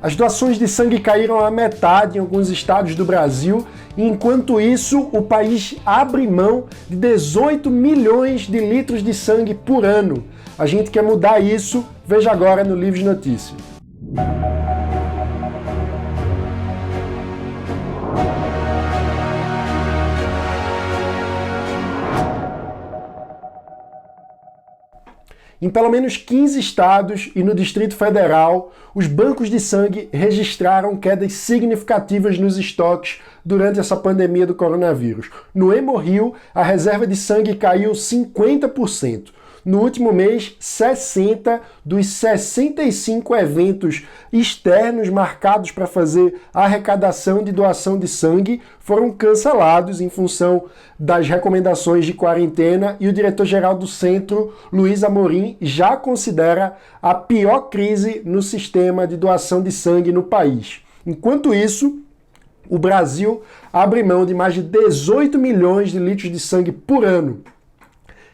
As doações de sangue caíram à metade em alguns estados do Brasil, e enquanto isso, o país abre mão de 18 milhões de litros de sangue por ano. A gente quer mudar isso, veja agora no Livros Notícias. Em pelo menos 15 estados e no Distrito Federal, os bancos de sangue registraram quedas significativas nos estoques durante essa pandemia do coronavírus. No Hemorrio, a reserva de sangue caiu 50%. No último mês, 60 dos 65 eventos externos marcados para fazer a arrecadação de doação de sangue foram cancelados em função das recomendações de quarentena, e o diretor-geral do centro, Luiz Amorim, já considera a pior crise no sistema de doação de sangue no país. Enquanto isso, o Brasil abre mão de mais de 18 milhões de litros de sangue por ano.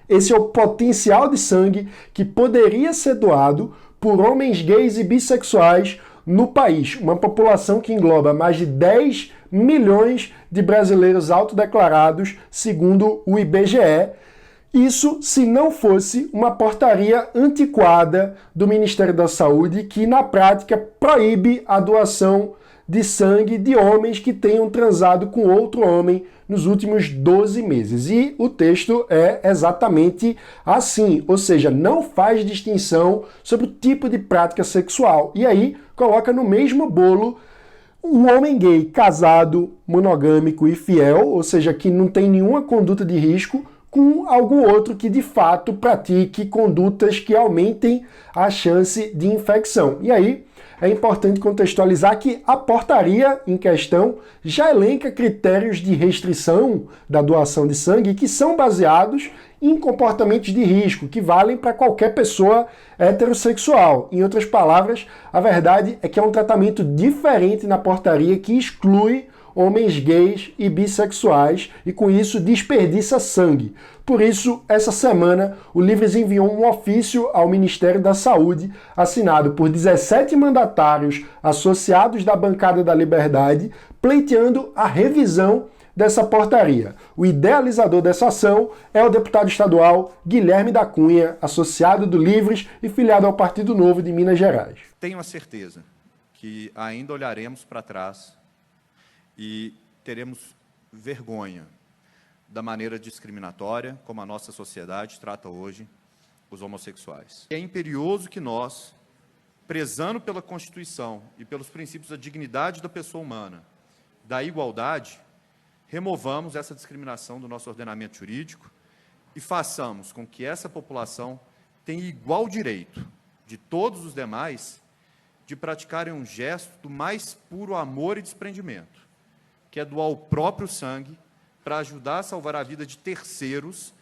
Esse é o potencial de sangue que poderia ser doado por homens gays e bissexuais no país, uma população que engloba mais de 10 milhões de brasileiros autodeclarados, segundo o IBGE. Isso se não fosse uma portaria antiquada do Ministério da Saúde que, na prática, proíbe a doação de sangue de homens que tenham transado com outro homem nos últimos 12 meses. E o texto é exatamente assim, ou seja, não faz distinção sobre o tipo de prática sexual. E aí coloca no mesmo bolo um homem gay casado, monogâmico e fiel, ou seja, que não tem nenhuma conduta de risco, com algum outro que de fato pratique condutas que aumentem a chance de infecção. E aí é importante contextualizar que a portaria em questão já elenca critérios de restrição da doação de sangue que são baseados em comportamentos de risco, que valem para qualquer pessoa heterossexual. Em outras palavras, a verdade é que é um tratamento diferente na portaria que exclui homens gays e bissexuais e, com isso, desperdiça sangue. Por isso, essa semana, o Livres enviou um ofício ao Ministério da Saúde, assinado por 17 mandatários associados da Bancada da Liberdade, pleiteando a revisão dessa portaria. O idealizador dessa ação é o deputado estadual Guilherme da Cunha, associado do Livres e filiado ao Partido Novo de Minas Gerais. Tenho a certeza que ainda olharemos para trás e teremos vergonha da maneira discriminatória como a nossa sociedade trata hoje os homossexuais. É imperioso que nós, prezando pela Constituição e pelos princípios da dignidade da pessoa humana, da igualdade, removamos essa discriminação do nosso ordenamento jurídico e façamos com que essa população tenha igual direito de todos os demais de praticarem um gesto do mais puro amor e desprendimento, que é doar o próprio sangue para ajudar a salvar a vida de terceiros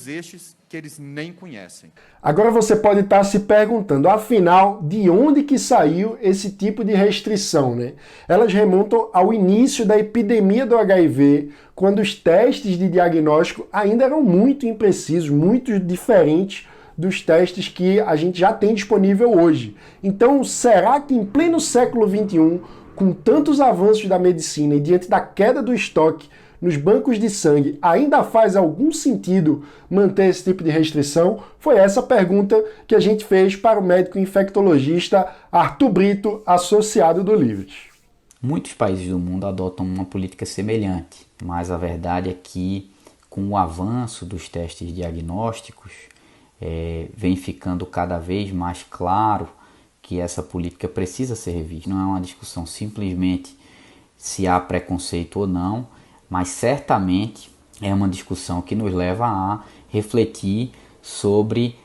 estes que eles nem conhecem. Agora você pode estar se perguntando, afinal, de onde que saiu esse tipo de restrição, né? Elas remontam ao início da epidemia do HIV, quando os testes de diagnóstico ainda eram muito imprecisos, muito diferentes dos testes que a gente já tem disponível hoje. Então, será que em pleno século XXI, com tantos avanços da medicina e diante da queda do estoque nos bancos de sangue, ainda faz algum sentido manter esse tipo de restrição? Foi essa pergunta que a gente fez para o médico infectologista Arthur Brito, associado do Livres. Muitos países do mundo adotam uma política semelhante, mas a verdade é que, com o avanço dos testes diagnósticos, vem ficando cada vez mais claro que essa política precisa ser revista. Não é uma discussão simplesmente se há preconceito ou não, mas certamente é uma discussão que nos leva a refletir sobre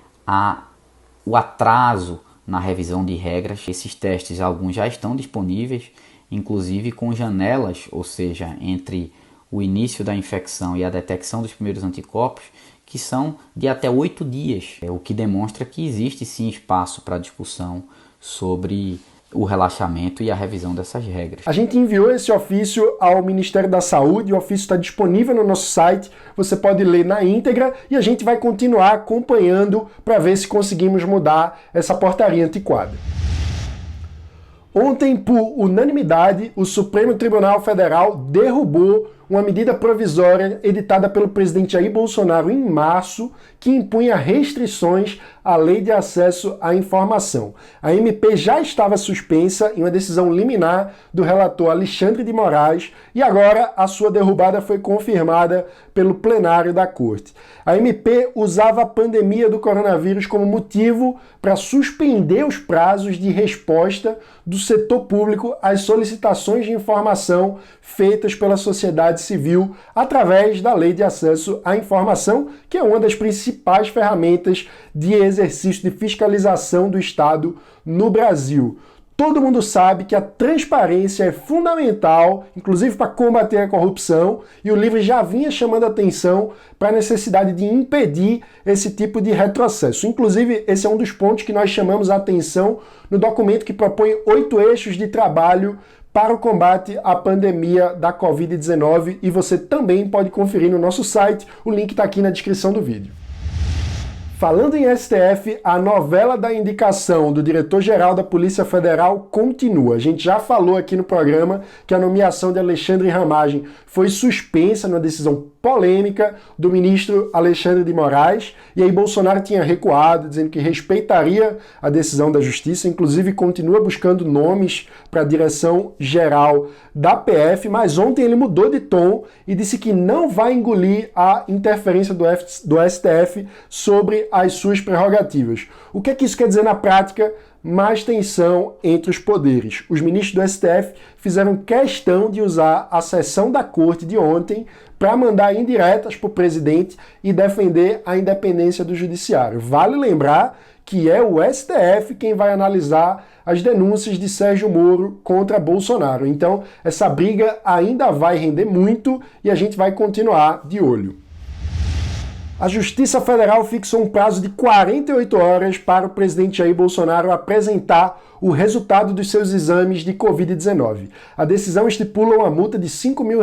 o atraso na revisão de regras. Esses testes, alguns já estão disponíveis, inclusive com janelas, ou seja, entre o início da infecção e a detecção dos primeiros anticorpos, que são de até 8 dias, o que demonstra que existe sim espaço para discussão sobre o relaxamento e a revisão dessas regras. A gente enviou esse ofício ao Ministério da Saúde, o ofício está disponível no nosso site, você pode ler na íntegra e a gente vai continuar acompanhando para ver se conseguimos mudar essa portaria antiquada. Ontem, por unanimidade, o Supremo Tribunal Federal derrubou uma medida provisória editada pelo presidente Jair Bolsonaro em março, que impunha restrições à Lei de Acesso à Informação. A MP já estava suspensa em uma decisão liminar do relator Alexandre de Moraes e agora a sua derrubada foi confirmada pelo plenário da Corte. A MP usava a pandemia do coronavírus como motivo para suspender os prazos de resposta do setor público às solicitações de informação feitas pela sociedade civil através da Lei de Acesso à Informação, que é uma das principais ferramentas de exercício de fiscalização do Estado no Brasil. Todo mundo sabe que a transparência é fundamental, inclusive para combater a corrupção, e o livro já vinha chamando a atenção para a necessidade de impedir esse tipo de retrocesso. Inclusive, esse é um dos pontos que nós chamamos a atenção no documento que propõe 8 eixos de trabalho para o combate à pandemia da Covid-19, e você também pode conferir no nosso site, o link está aqui na descrição do vídeo. Falando em STF, a novela da indicação do diretor-geral da Polícia Federal continua. A gente já falou aqui no programa que a nomeação de Alexandre Ramagem foi suspensa numa decisão polêmica do ministro Alexandre de Moraes, e aí Bolsonaro tinha recuado, dizendo que respeitaria a decisão da Justiça, inclusive continua buscando nomes para a direção geral da PF, mas ontem ele mudou de tom e disse que não vai engolir a interferência do STF sobre as suas prerrogativas. O que é que isso quer dizer na prática? Mais tensão entre os poderes. Os ministros do STF fizeram questão de usar a sessão da corte de ontem para mandar indiretas para o presidente e defender a independência do judiciário. Vale lembrar que é o STF quem vai analisar as denúncias de Sérgio Moro contra Bolsonaro. Então, essa briga ainda vai render muito e a gente vai continuar de olho. A Justiça Federal fixou um prazo de 48 horas para o presidente Jair Bolsonaro apresentar o resultado dos seus exames de Covid-19. A decisão estipula uma multa de R$5 mil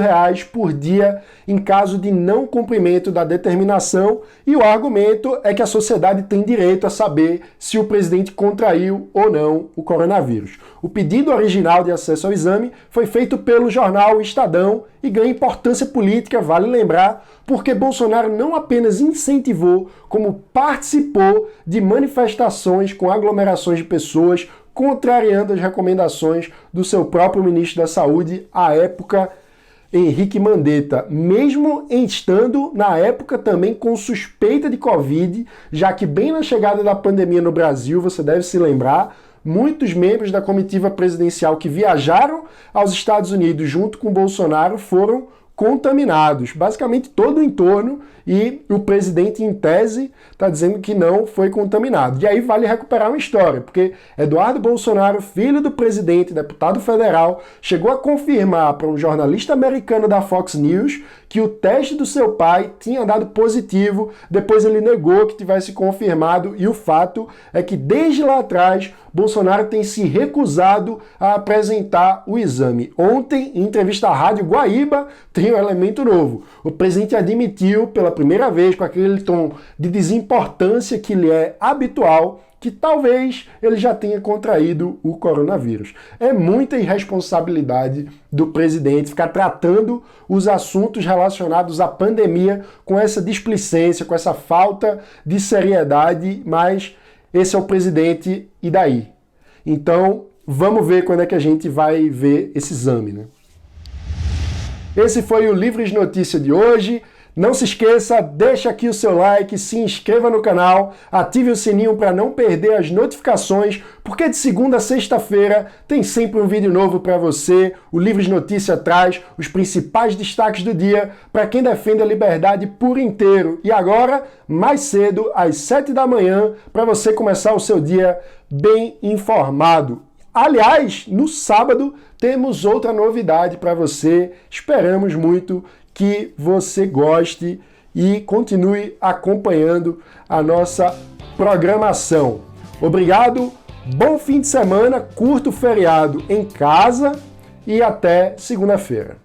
por dia em caso de não cumprimento da determinação, e o argumento é que a sociedade tem direito a saber se o presidente contraiu ou não o coronavírus. O pedido original de acesso ao exame foi feito pelo jornal Estadão e ganha importância política, vale lembrar, porque Bolsonaro não apenas incentivou, como participou de manifestações com aglomerações de pessoas, contrariando as recomendações do seu próprio ministro da Saúde, à época, Henrique Mandetta, mesmo estando na época também com suspeita de Covid, já que bem na chegada da pandemia no Brasil, você deve se lembrar, muitos membros da comitiva presidencial que viajaram aos Estados Unidos junto com Bolsonaro foram contaminados, basicamente todo o entorno, e o presidente, em tese, está dizendo que não foi contaminado. E aí vale recuperar uma história, porque Eduardo Bolsonaro, filho do presidente, deputado federal, chegou a confirmar para um jornalista americano da Fox News que o teste do seu pai tinha dado positivo, depois ele negou que tivesse confirmado, e o fato é que desde lá atrás Bolsonaro tem se recusado a apresentar o exame. Ontem, em entrevista à Rádio Guaíba, tem um elemento novo. O presidente admitiu pela primeira vez, com aquele tom de desimportância que lhe é habitual, que talvez ele já tenha contraído o coronavírus. É muita irresponsabilidade do presidente ficar tratando os assuntos relacionados à pandemia com essa displicência, com essa falta de seriedade, mas esse é o presidente, e daí? Então, vamos ver quando é que a gente vai ver esse exame, né? Esse foi o Livres Notícia de hoje. Não se esqueça, deixa aqui o seu like, se inscreva no canal, ative o sininho para não perder as notificações, porque de segunda a sexta-feira tem sempre um vídeo novo para você. O Livres Notícia traz os principais destaques do dia para quem defende a liberdade por inteiro. E agora, mais cedo, às 7 da manhã, para você começar o seu dia bem informado. Aliás, no sábado temos outra novidade para você. Esperamos muito que você goste e continue acompanhando a nossa programação. Obrigado, bom fim de semana, curta o feriado em casa e até segunda-feira.